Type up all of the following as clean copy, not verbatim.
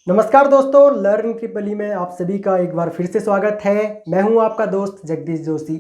नमस्कार दोस्तों, लर्न ट्रिपली में आप सभी का एक बार फिर से स्वागत है। मैं हूं आपका दोस्त जगदीश जोशी।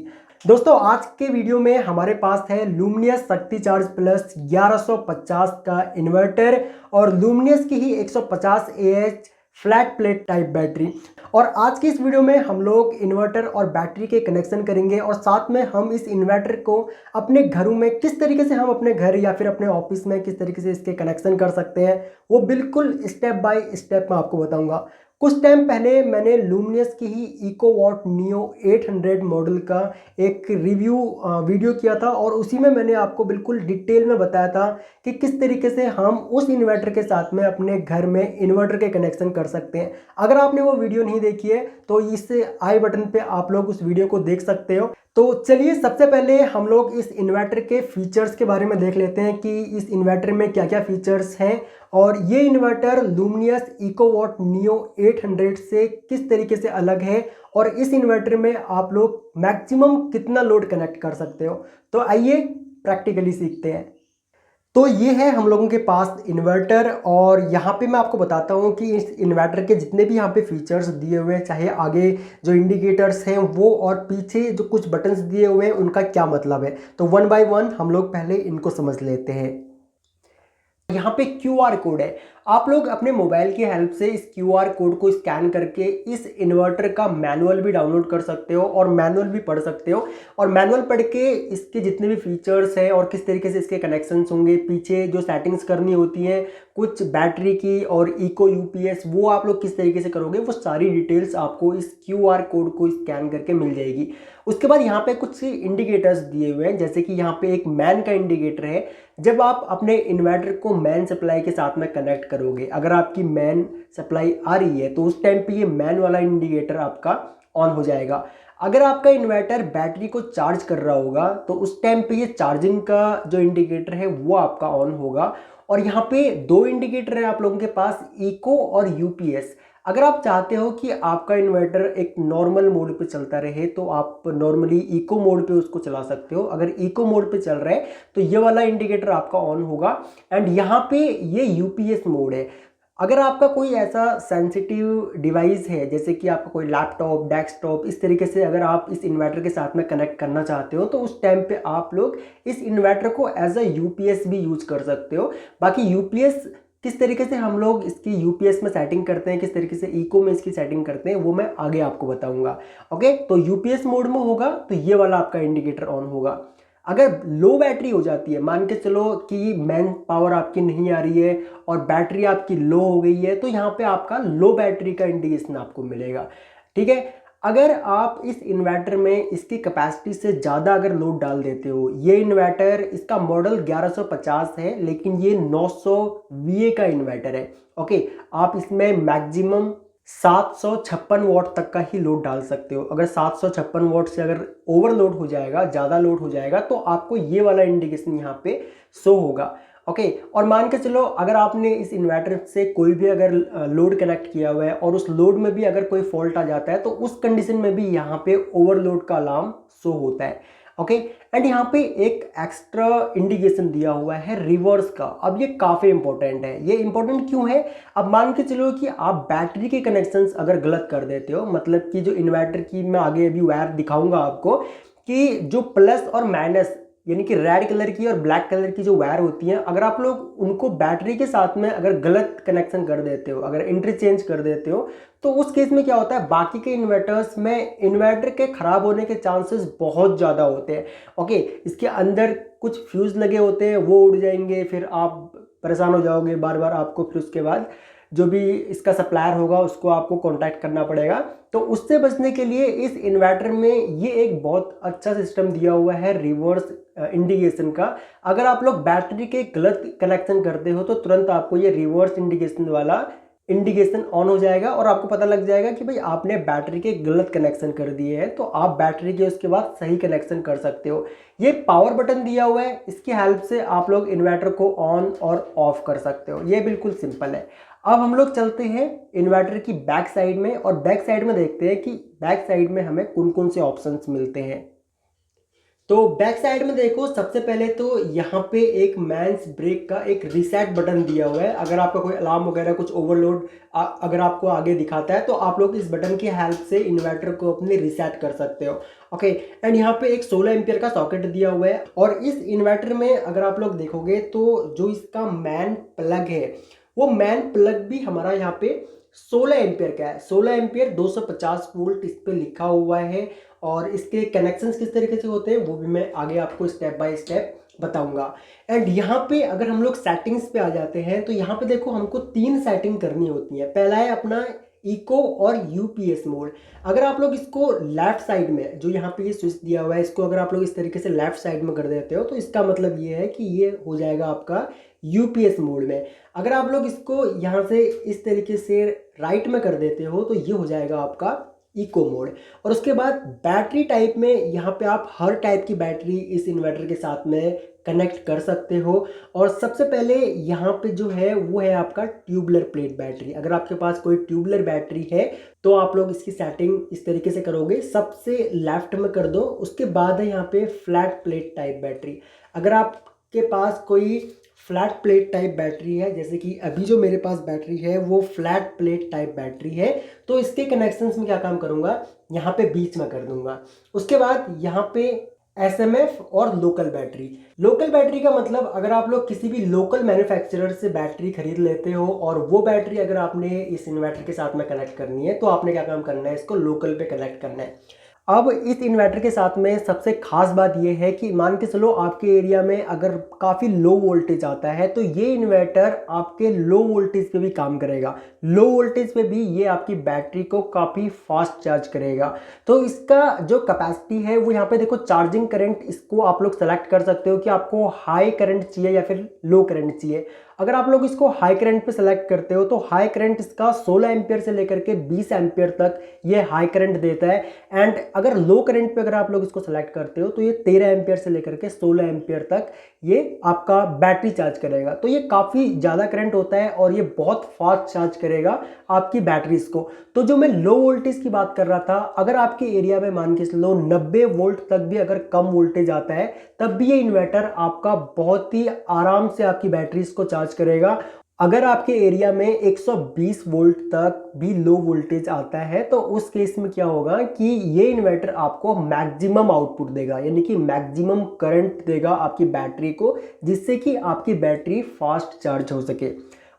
दोस्तों, आज के वीडियो में हमारे पास है लुमिनस शक्ति चार्ज प्लस 1150 का इन्वर्टर और लुमिनस की ही 150 AH flat plate type battery. और आज की इस वीडियो में हम लोग इन्वर्टर और बैटरी के कनेक्शन करेंगे और साथ में हम इस इन्वर्टर को अपने घरों में किस तरीके से हम अपने घर या फिर अपने ऑफिस में किस तरीके से इसके कनेक्शन कर सकते हैं, वो बिल्कुल स्टेप बाय स्टेप मैं आपको बताऊंगा। कुछ टाइम पहले मैंने लुमिनस की ही इकोवॉट नियो 800 मॉडल का एक रिव्यू वीडियो किया था और उसी में मैंने आपको बिल्कुल डिटेल में बताया था कि किस तरीके से हम उस इन्वर्टर के साथ में अपने घर में इन्वर्टर के कनेक्शन कर सकते हैं। अगर आपने वो वीडियो नहीं देखी है तो इस आई बटन पे आप लोग उस वीडियो को देख सकते हो। तो चलिए सबसे पहले हम लोग इस इन्वर्टर के फीचर्स के बारे में देख लेते हैं कि इस इन्वर्टर में क्या क्या फीचर्स हैं और ये इन्वर्टर लुमिनस इकोवॉट नियो 800 से किस तरीके से अलग है और इस इन्वर्टर में आप लोग मैक्सिमम कितना लोड कनेक्ट कर सकते हो। तो आइए प्रैक्टिकली सीखते हैं। तो ये है हम लोगों के पास इन्वर्टर और यहाँ पे मैं आपको बताता हूँ कि इस इन्वर्टर के जितने भी यहाँ पे फीचर्स दिए हुए हैं, चाहे आगे जो इंडिकेटर्स हैं वो और पीछे जो कुछ बटन्स दिए हुए हैं उनका क्या मतलब है। तो वन बाय वन हम लोग पहले इनको समझ लेते हैं। यहाँ पे QR कोड है। आप लोग अपने मोबाइल की हेल्प से इस QR कोड को स्कैन करके इस इन्वर्टर का मैनुअल भी डाउनलोड कर सकते हो और मैनुअल भी पढ़ सकते हो और मैनुअल पढ़ के इसके जितने भी फीचर्स हैं और किस तरीके से इसके कनेक्शंस होंगे, पीछे जो सेटिंग्स करनी होती हैं कुछ बैटरी की और इको UPS, वो आप लोग किस तरीके से करोगे, वो सारी डिटेल्स आपको इस QR कोड को स्कैन करके मिल जाएगी। उसके बाद यहाँ पे कुछ इंडिकेटर्स दिए हुए हैं, जैसे कि यहाँ पे एक मैन का इंडिकेटर है। जब आप अपने इन्वर्टर को मैन सप्लाई के साथ में कनेक्ट करोगे, अगर आपकी मैन सप्लाई आ रही है तो उस टाइम पे ये मैन वाला इंडिकेटर आपका ऑन हो जाएगा। अगर आपका इन्वर्टर बैटरी को चार्ज कर रहा होगा तो उस टाइम पे ये चार्जिंग का जो इंडिकेटर है वो आपका ऑन होगा। और यहाँ पे दो इंडिकेटर है आप लोगों के पास, इको और UPS। अगर आप चाहते हो कि आपका इन्वर्टर एक नॉर्मल मोड पे चलता रहे तो आप नॉर्मली इको मोड पे उसको चला सकते हो। अगर इको मोड पे चल रहा है तो ये वाला इंडिकेटर आपका ऑन होगा। एंड यहाँ पे ये UPS मोड है। अगर आपका कोई ऐसा सेंसिटिव डिवाइस है, जैसे कि आपका कोई लैपटॉप, डेस्कटॉप, इस तरीके से अगर आप इस इन्वर्टर के साथ में कनेक्ट करना चाहते हो तो उस टाइम पे आप लोग इस इन्वर्टर को एज अ UPS भी यूज कर सकते हो। बाकी UPS किस तरीके से हम लोग इसकी UPS में सेटिंग करते हैं, किस तरीके से इको में इसकी सेटिंग करते हैं, वो मैं आगे आपको बताऊंगा। ओके, तो UPS मोड में होगा तो ये वाला आपका इंडिकेटर ऑन होगा। अगर लो बैटरी हो जाती है, मान के चलो कि मैन पावर आपकी नहीं आ रही है और बैटरी आपकी लो हो गई है, तो यहाँ पे आपका लो बैटरी का इंडिकेशन आपको मिलेगा। ठीक है। अगर आप इस इन्वर्टर में इसकी कैपेसिटी से ज़्यादा अगर लोड डाल देते हो, ये इन्वर्टर इसका मॉडल 1150 है लेकिन ये 900 VA का इन्वर्टर है। ओके, आप इसमें मैक्सिमम 756 वॉट तक का ही लोड डाल सकते हो। अगर 756 वॉट से अगर ओवरलोड हो जाएगा, ज़्यादा लोड हो जाएगा, तो आपको ये वाला इंडिकेशन यहाँ पे शो होगा। ओके, और मान के चलो अगर आपने इस इन्वर्टर से कोई भी अगर लोड कनेक्ट किया हुआ है और उस लोड में भी अगर कोई फॉल्ट आ जाता है तो उस कंडीशन में भी यहाँ पे ओवरलोड का अलार्म शो होता है। ओके, एंड यहाँ पे एक एक्स्ट्रा इंडिकेशन दिया हुआ है रिवर्स का। अब ये काफ़ी इंपॉर्टेंट है। ये इंपॉर्टेंट क्यों है? अब मान के चलो कि आप बैटरी के कनेक्शंस अगर गलत कर देते हो, मतलब कि जो इन्वर्टर की मैं आगे अभी वायर दिखाऊंगा आपको कि जो प्लस और माइनस यानी कि रेड कलर की और ब्लैक कलर की जो वायर होती हैं, अगर आप लोग उनको बैटरी के साथ में अगर गलत कनेक्शन कर देते हो, अगर इंटरचेंज कर देते हो, तो उस केस में क्या होता है, बाकी के इन्वर्टर्स में इन्वर्टर के खराब होने के चांसेस बहुत ज़्यादा होते हैं। ओके, इसके अंदर कुछ फ्यूज़ लगे होते हैं, वो उड़ जाएंगे, फिर आप परेशान हो जाओगे बार बार। आपको फिर उसके बाद जो भी इसका सप्लायर होगा उसको आपको कांटेक्ट करना पड़ेगा। तो उससे बचने के लिए इस इन्वर्टर में ये एक बहुत अच्छा सिस्टम दिया हुआ है रिवर्स इंडिकेशन का। अगर आप लोग बैटरी के गलत कनेक्शन करते हो तो तुरंत आपको ये रिवर्स इंडिकेशन वाला इंडिकेशन ऑन हो जाएगा और आपको पता लग जाएगा कि भाई आपने बैटरी के गलत कनेक्शन कर दिए हैं, तो आप बैटरी के उसके बाद सही कनेक्शन कर सकते हो। ये पावर बटन दिया हुआ है, इसकी हेल्प से आप लोग इन्वर्टर को ऑन और ऑफ कर सकते हो। ये बिल्कुल सिंपल है। अब हम लोग चलते हैं इन्वर्टर की बैक साइड में और बैक साइड में देखते हैं कि बैक साइड में हमें कौन कौन से ऑप्शंस मिलते हैं। तो बैक साइड में देखो, सबसे पहले तो यहाँ पे एक मैन्स ब्रेक का एक रीसेट बटन दिया हुआ है। अगर आपका कोई अलार्म वगैरह कुछ ओवरलोड अगर आपको आगे दिखाता है तो आप लोग इस बटन की हेल्प से इन्वर्टर को अपने रीसेट कर सकते हो। ओके, एंड यहाँ पे एक 16 एम्पियर का सॉकेट दिया हुआ है। और इस इन्वर्टर में अगर आप लोग देखोगे तो जो इसका मैन प्लग है वो मैन प्लग भी हमारा यहाँ पे 16 एम्पियर का है। 16 एम्पियर 250 वोल्ट इस पे लिखा हुआ है। और इसके कनेक्शंस किस तरीके से होते हैं वो भी मैं आगे आपको स्टेप बाय स्टेप बताऊंगा। एंड यहाँ पे अगर हम लोग सेटिंग्स पे आ जाते हैं तो यहाँ पे देखो हमको 3 सेटिंग करनी होती है। पहला है अपना इको और यूपीएस मोड। अगर आप लोग इसको लेफ्ट साइड में, जो यहाँ पे ये स्विच दिया हुआ है, इसको अगर आप लोग इस तरीके से लेफ्ट साइड में कर देते हो तो इसका मतलब ये है कि ये हो जाएगा आपका यूपीएस मोड में। अगर आप लोग इसको यहाँ से इस तरीके से राइट में कर देते हो तो ये हो जाएगा आपका इको मोड। और उसके बाद बैटरी टाइप में यहाँ पे आप हर टाइप की बैटरी इस इन्वर्टर के साथ में कनेक्ट कर सकते हो। और सबसे पहले यहाँ पे जो है वो है आपका ट्यूबलर प्लेट बैटरी। अगर आपके पास कोई ट्यूबलर बैटरी है तो आप लोग इसकी सेटिंग इस तरीके से करोगे, सबसे लेफ्ट में कर दो। उसके बाद है यहाँ पे फ्लैट प्लेट टाइप बैटरी। अगर आपके पास कोई फ्लैट प्लेट टाइप बैटरी है, जैसे कि अभी जो मेरे पास बैटरी है वो फ्लैट प्लेट टाइप बैटरी है, तो इसके कनेक्शंस में क्या काम करूंगा, यहाँ पे बीच में कर दूंगा। उसके बाद यहाँ पे एसएमएफ और लोकल बैटरी। लोकल बैटरी का मतलब अगर आप लोग किसी भी लोकल मैन्युफैक्चरर से बैटरी खरीद लेते हो और वो बैटरी अगर आपने इस इन्वर्टर के साथ में कनेक्ट करनी है तो आपने क्या काम करना है, इसको लोकल पे कनेक्ट करना है। अब इस इन्वर्टर के साथ में सबसे खास बात यह है कि मान के चलो आपके एरिया में अगर काफ़ी लो वोल्टेज आता है तो ये इन्वर्टर आपके लो वोल्टेज पे भी काम करेगा। लो वोल्टेज पे भी ये आपकी बैटरी को काफ़ी फास्ट चार्ज करेगा। तो इसका जो कैपेसिटी है वो यहाँ पे देखो, चार्जिंग करंट इसको आप लोग सेलेक्ट कर सकते हो कि आपको हाई करंट चाहिए या फिर लो करंट चाहिए। अगर आप लोग इसको हाई करंट पे सेलेक्ट करते हो तो हाई करंट इसका 16 एम्पियर से लेकर के 20 एम्पियर तक ये हाई करंट देता है। एंड अगर लो करंट पे अगर आप लोग इसको सेलेक्ट करते हो तो ये 13 एम्पियर से लेकर के 16 एम्पियर तक ये आपका बैटरी चार्ज करेगा। तो ये काफ़ी ज़्यादा करंट होता है और ये बहुत फास्ट चार्ज करेगा आपकी बैटरीज को। तो जो मैं लो वोल्टेज की बात कर रहा था, अगर आपके एरिया में मान के चलो 90 वोल्ट तक भी अगर कम वोल्टेज आता है तब भी ये इन्वर्टर आपका बहुत ही आराम से आपकी बैटरीज को चार्ज करेगा। अगर आपके एरिया में 120 वोल्ट तक भी लो वोल्टेज आता है तो उस केस में क्या होगा कि ये इन्वर्टर आपको मैक्सिमम आउटपुट देगा, यानी कि मैक्सिमम करंट देगा आपकी बैटरी को, जिससे कि आपकी बैटरी फास्ट चार्ज हो सके।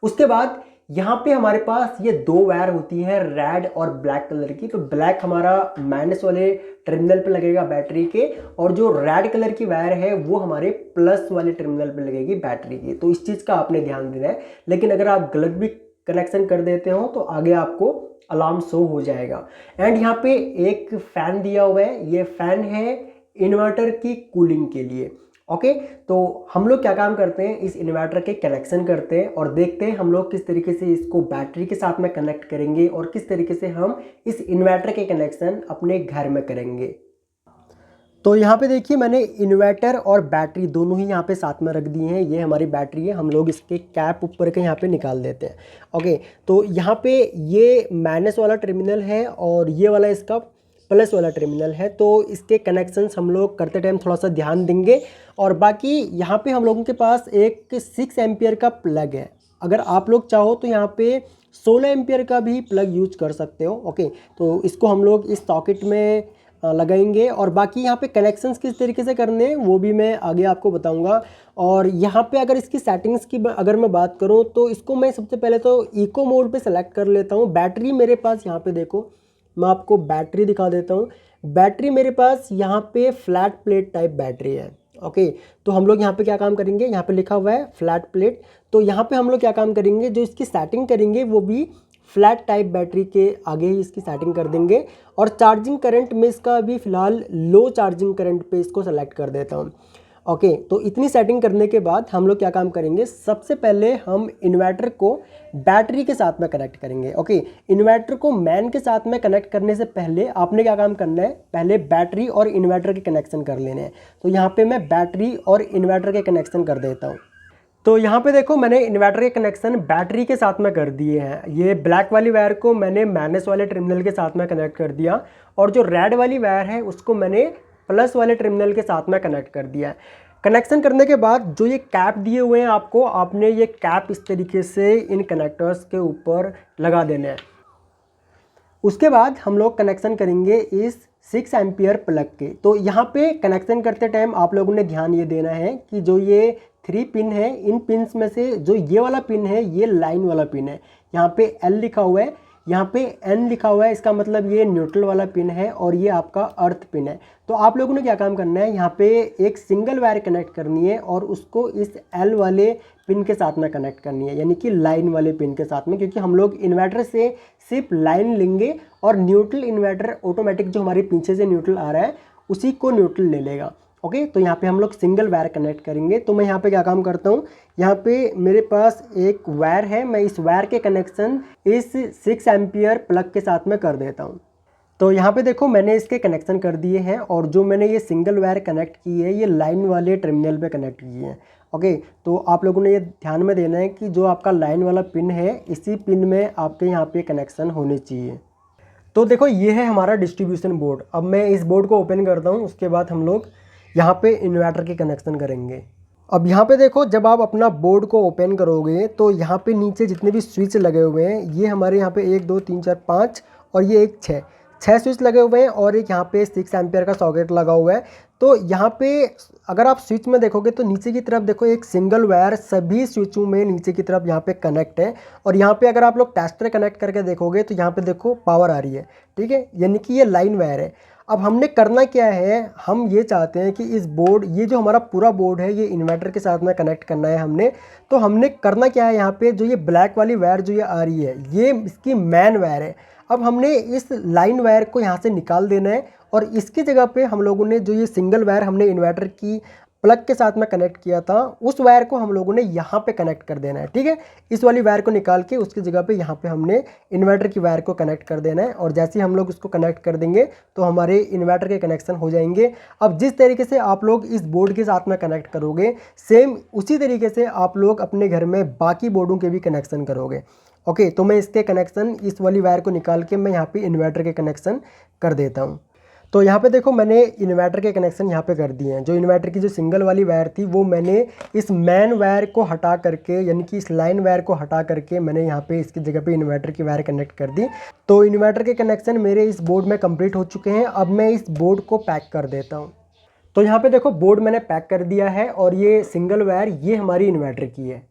उसके बाद यहाँ पे हमारे पास ये 2 वायर होती हैं, रेड और ब्लैक कलर की। तो ब्लैक हमारा माइनस वाले टर्मिनल पे लगेगा बैटरी के, और जो रेड कलर की वायर है वो हमारे प्लस वाले टर्मिनल पे लगेगी बैटरी की। तो इस चीज़ का आपने ध्यान देना है। लेकिन अगर आप गलत भी कनेक्शन कर देते हो तो आगे आपको अलार्म शो हो जाएगा। एंड यहाँ पे एक फैन दिया हुआ है, ये फैन है इन्वर्टर की कूलिंग के लिए। ओके, तो हम लोग क्या काम करते हैं, इस इन्वर्टर के कनेक्शन करते हैं और देखते हैं हम लोग किस तरीके से इसको बैटरी के साथ में कनेक्ट करेंगे और किस तरीके से हम इस इन्वर्टर के कनेक्शन अपने घर में करेंगे। तो यहाँ पे देखिए, मैंने इन्वर्टर और बैटरी दोनों ही यहाँ पे साथ में रख दी हैं। ये हमारी बैटरी है, हम लोग इसके कैप ऊपर के यहाँ पे निकाल देते हैं। ओके, तो यहाँ पे ये माइनस वाला टर्मिनल है और ये वाला इसका प्लस वाला टर्मिनल है। तो इसके कनेक्शंस हम लोग करते टाइम थोड़ा सा ध्यान देंगे। और बाकी यहाँ पे हम लोगों के पास एक 6 एम्पियर का प्लग है। अगर आप लोग चाहो तो यहाँ पे 16 एम्पियर का भी प्लग यूज कर सकते हो। ओके, तो इसको हम लोग इस सॉकेट में लगाएंगे और बाकी यहाँ पे कनेक्शंस किस तरीके से करने हैं वो भी मैं आगे आपको बताऊंगा। और यहाँ पे अगर इसकी सेटिंग्स की अगर मैं बात करूँ तो इसको मैं सबसे पहले तो इको मोड पे सेलेक्ट कर लेता हूँ। बैटरी मेरे पास यहाँ पे देखो, मैं आपको बैटरी दिखा देता हूँ। बैटरी मेरे पास यहाँ पे फ्लैट प्लेट टाइप बैटरी है। ओके, तो हम लोग यहाँ पे क्या काम करेंगे, यहाँ पे लिखा हुआ है फ्लैट प्लेट। तो यहाँ पे हम लोग क्या काम करेंगे, जो इसकी सेटिंग करेंगे वो भी फ्लैट टाइप बैटरी के आगे ही इसकी सेटिंग कर देंगे। और चार्जिंग करंट में इसका अभी फ़िलहाल लो चार्जिंग करंट पे इसको सेलेक्ट कर देता हूँ। ओके, तो इतनी सेटिंग करने के बाद हम लोग क्या काम करेंगे, सबसे पहले हम इन्वर्टर को बैटरी के साथ में कनेक्ट करेंगे। ओके, इन्वर्टर को मैन के साथ में कनेक्ट करने से पहले आपने क्या काम करना है, पहले बैटरी और इन्वर्टर के कनेक्शन कर लेने हैं। तो यहाँ पे मैं बैटरी और इन्वर्टर के कनेक्शन कर देता हूँ। तो यहाँ पे देखो, मैंने इन्वर्टर के कनेक्शन बैटरी के साथ में कर दिए हैं। ये ब्लैक वाली वायर को मैंने माइनस वाले टर्मिनल के साथ में कनेक्ट कर दिया और जो रेड वाली वायर है उसको मैंने प्लस वाले टर्मिनल के साथ में कनेक्ट कर दिया है। कनेक्शन करने के बाद जो ये कैप दिए हुए हैं आपको, आपने ये कैप इस तरीके से इन कनेक्टर्स के ऊपर लगा देना है। उसके बाद हम लोग कनेक्शन करेंगे इस 6 एम्पियर प्लग के। तो यहाँ पे कनेक्शन करते टाइम आप लोगों ने ध्यान ये देना है कि जो ये 3 पिन है, इन पिन्स में से जो ये वाला पिन है ये लाइन वाला पिन है। यहाँ पे L लिखा हुआ है, यहाँ पे N लिखा हुआ है, इसका मतलब ये न्यूट्रल वाला पिन है और ये आपका अर्थ पिन है। तो आप लोगों ने क्या काम करना है, यहाँ पे एक सिंगल वायर कनेक्ट करनी है और उसको इस L वाले पिन के साथ में कनेक्ट करनी है, यानी कि लाइन वाले पिन के साथ में, क्योंकि हम लोग इन्वर्टर से सिर्फ लाइन लेंगे और न्यूट्रल इन्वर्टर ऑटोमेटिक जो हमारे पीछे से न्यूट्रल आ रहा है उसी को न्यूट्रल ले लेगा। ओके, तो यहाँ पे हम लोग सिंगल वायर कनेक्ट करेंगे। तो मैं यहाँ पे क्या काम करता हूँ, यहाँ पे मेरे पास एक वायर है, मैं इस वायर के कनेक्शन इस 6 एम्पियर प्लग के साथ में कर देता हूँ। तो यहाँ पे देखो मैंने इसके कनेक्शन कर दिए हैं और जो मैंने ये सिंगल वायर कनेक्ट की है ये लाइन वाले टर्मिनल पे कनेक्ट की है। ओके, तो आप लोगों ने ये ध्यान में देना है कि जो आपका लाइन वाला पिन है इसी पिन में आपके यहाँ पे कनेक्शन होने चाहिए। तो देखो ये है हमारा डिस्ट्रीब्यूशन बोर्ड। अब मैं इस बोर्ड को ओपन करता हूँ, उसके बाद हम लोग यहाँ पे इन्वर्टर के कनेक्शन करेंगे। अब यहाँ पे देखो जब आप अपना बोर्ड को ओपन करोगे तो यहाँ पे नीचे जितने भी स्विच लगे हुए हैं ये हमारे यहाँ पे 1 2 3 4 5 और ये एक 6 स्विच लगे हुए हैं और एक यहाँ पे 6 एम्पियर का सॉकेट लगा हुआ है। तो यहाँ पे अगर आप स्विच में देखोगे तो नीचे की तरफ देखो एक सिंगल वायर सभी स्विचों में नीचे की तरफ यहाँ पे कनेक्ट है और यहाँ पे अगर आप लोग टेस्टर कनेक्ट करके देखोगे तो यहाँ पे देखो पावर आ रही है, ठीक है, यानी कि ये लाइन वायर है। अब हमने करना क्या है, हम ये चाहते हैं कि इस बोर्ड, ये जो हमारा पूरा बोर्ड है ये इन्वर्टर के साथ में कनेक्ट करना है हमने। तो हमने करना क्या है, यहाँ पे जो ये ब्लैक वाली वायर जो ये आ रही है ये इसकी मेन वायर है। अब हमने इस लाइन वायर को यहाँ से निकाल देना है और इसकी जगह पे हम लोगों ने जो ये सिंगल वायर हमने इन्वर्टर की प्लग के साथ में कनेक्ट किया था उस वायर को हम लोगों ने यहाँ पे कनेक्ट कर देना है, ठीक है। इस वाली वायर को निकाल के उसकी जगह पे यहाँ पे हमने इन्वर्टर की वायर को कनेक्ट कर देना है और जैसे ही हम लोग उसको कनेक्ट कर देंगे तो हमारे इन्वर्टर के कनेक्शन हो जाएंगे। अब जिस तरीके से आप लोग इस बोर्ड के साथ में कनेक्ट करोगे सेम उसी तरीके से आप लोग अपने घर में बाकी बोर्डों के भी कनेक्शन करोगे। ओके, तो मैं इसके कनेक्शन इस वाली वायर को निकाल के मैं यहाँ पे इन्वर्टर के कनेक्शन कर देता हूँ। तो यहाँ पे देखो मैंने इन्वर्टर के कनेक्शन यहाँ पे कर दिए हैं। जो इन्वर्टर की जो सिंगल वाली वायर थी वो मैंने इस मेन वायर को हटा करके, यानी कि इस लाइन वायर को हटा करके मैंने यहाँ पे इसकी जगह पे इन्वर्टर की वायर कनेक्ट कर दी। तो इन्वर्टर के कनेक्शन मेरे इस बोर्ड में कंप्लीट हो चुके हैं। अब मैं इस बोर्ड को पैक कर देता हूँ। तो यहाँ पे देखो बोर्ड मैंने पैक कर दिया है और ये सिंगल वायर ये हमारी इन्वर्टर की है।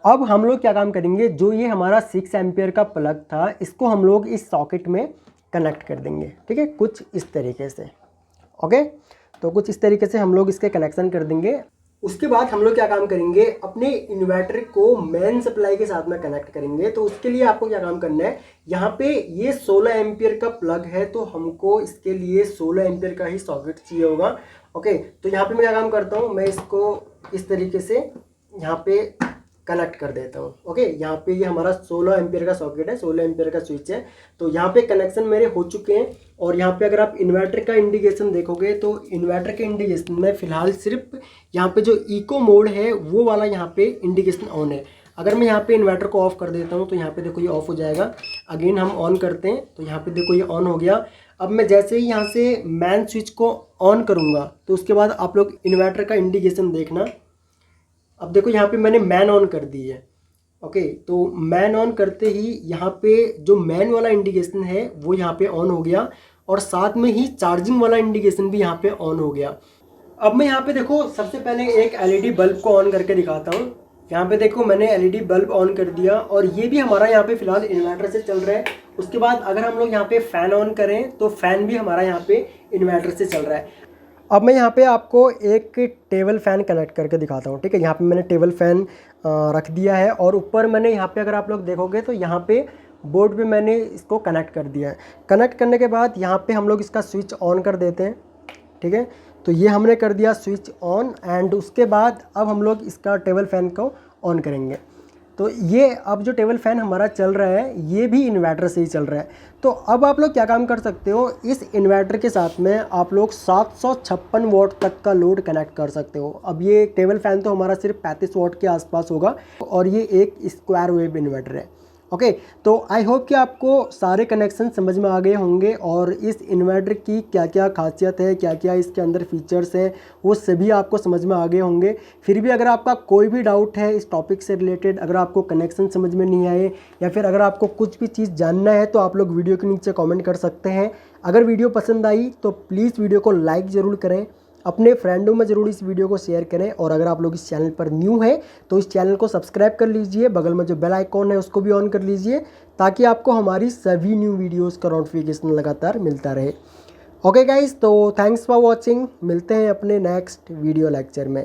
अब हम लोग क्या काम करेंगे, जो ये हमारा 6 एम्पियर का प्लग था इसको हम लोग इस सॉकेट में कनेक्ट कर देंगे, ठीक है, कुछ इस तरीके से। ओके, तो कुछ इस तरीके से हम लोग इसके कनेक्शन कर देंगे। उसके बाद हम लोग क्या काम करेंगे, अपने इन्वर्टर को मेन सप्लाई के साथ में कनेक्ट करेंगे। तो उसके लिए आपको क्या काम करना है, यहाँ पे ये 16 एम्पियर का प्लग है तो हमको इसके लिए 16 एम्पियर का ही सॉकेट चाहिए होगा। ओके, तो यहाँ पे मैं क्या काम करता हूँ, मैं इसको इस तरीके से यहाँ पे कनेक्ट कर देता हूँ। ओके, यहाँ पे ये हमारा 16 एम्पियर का सॉकेट है, 16 एम्पियर का स्विच है। तो यहाँ पे कनेक्शन मेरे हो चुके हैं और यहाँ पे अगर आप इन्वर्टर का इंडिकेशन देखोगे तो इन्वर्टर के इंडिकेशन में फ़िलहाल सिर्फ यहाँ पे जो इको मोड है वो वाला यहाँ पे इंडिकेशन ऑन है। अगर मैं यहाँ पे इन्वर्टर को ऑफ कर देता हूँ तो यहाँ पे देखो ये ऑफ हो जाएगा। अगेन हम ऑन करते हैं तो यहाँ पे देखो ये ऑन हो गया। अब मैं जैसे ही यहाँ से मैन स्विच को ऑन करूँगा तो उसके बाद आप लोग इन्वर्टर का इंडिकेशन देखना। अब देखो यहाँ पे मैंने मैन ऑन कर दी है। ओके, तो मैन ऑन करते ही यहाँ पे जो मैन वाला इंडिकेशन है वो यहाँ पे ऑन हो गया और साथ में ही चार्जिंग वाला इंडिकेशन भी यहाँ पे ऑन हो गया। अब मैं यहाँ पे देखो सबसे पहले एक एलईडी बल्ब को ऑन करके दिखाता हूँ। यहाँ पे देखो मैंने एलईडी बल्ब ऑन कर दिया और ये भी हमारा यहाँ पे फिलहाल इन्वर्टर से चल रहा है। उसके बाद अगर हम लोग यहाँ पे फ़ैन ऑन करें तो फ़ैन भी हमारा यहाँ पे इन्वर्टर से चल रहा है। अब मैं यहाँ पे आपको एक टेबल फ़ैन कनेक्ट करके दिखाता हूँ, ठीक है। यहाँ पे मैंने टेबल फ़ैन रख दिया है और ऊपर मैंने यहाँ पे अगर आप लोग देखोगे तो यहाँ पे बोर्ड पे मैंने इसको कनेक्ट कर दिया है। कनेक्ट करने के बाद यहाँ पे हम लोग इसका स्विच ऑन कर देते हैं, ठीक है। तो ये हमने कर दिया स्विच ऑन एंड उसके बाद अब हम लोग इसका टेबल फ़ैन को ऑन करेंगे। तो ये अब जो टेबल फ़ैन हमारा चल रहा है ये भी इन्वर्टर से ही चल रहा है। तो अब आप लोग क्या काम कर सकते हो, इस इन्वर्टर के साथ में आप लोग 756 वॉट तक का लोड कनेक्ट कर सकते हो। अब ये टेबल फ़ैन तो हमारा सिर्फ 35 वॉट के आसपास होगा और ये एक स्क्वायर वेव इन्वर्टर है। ओके, तो आई होप कि आपको सारे कनेक्शन समझ में आ गए होंगे और इस इन्वर्टर की क्या क्या खासियत है, क्या क्या इसके अंदर फीचर्स हैं, वो सभी आपको समझ में आ गए होंगे। फिर भी अगर आपका कोई भी डाउट है इस टॉपिक से रिलेटेड, अगर आपको कनेक्शन समझ में नहीं आए या फिर अगर आपको कुछ भी चीज़ जानना है, तो आप लोग वीडियो के नीचे कॉमेंट कर सकते हैं। अगर वीडियो पसंद आई तो प्लीज़ वीडियो को लाइक ज़रूर करें, अपने फ्रेंडों में ज़रूर इस वीडियो को शेयर करें और अगर आप लोग इस चैनल पर न्यू हैं तो इस चैनल को सब्सक्राइब कर लीजिए, बगल में जो बेल आइकॉन है उसको भी ऑन कर लीजिए ताकि आपको हमारी सभी न्यू वीडियोस का नोटिफिकेशन लगातार मिलता रहे। ओके गाइस, तो थैंक्स फॉर वॉचिंग, मिलते हैं अपने नेक्स्ट वीडियो लेक्चर में।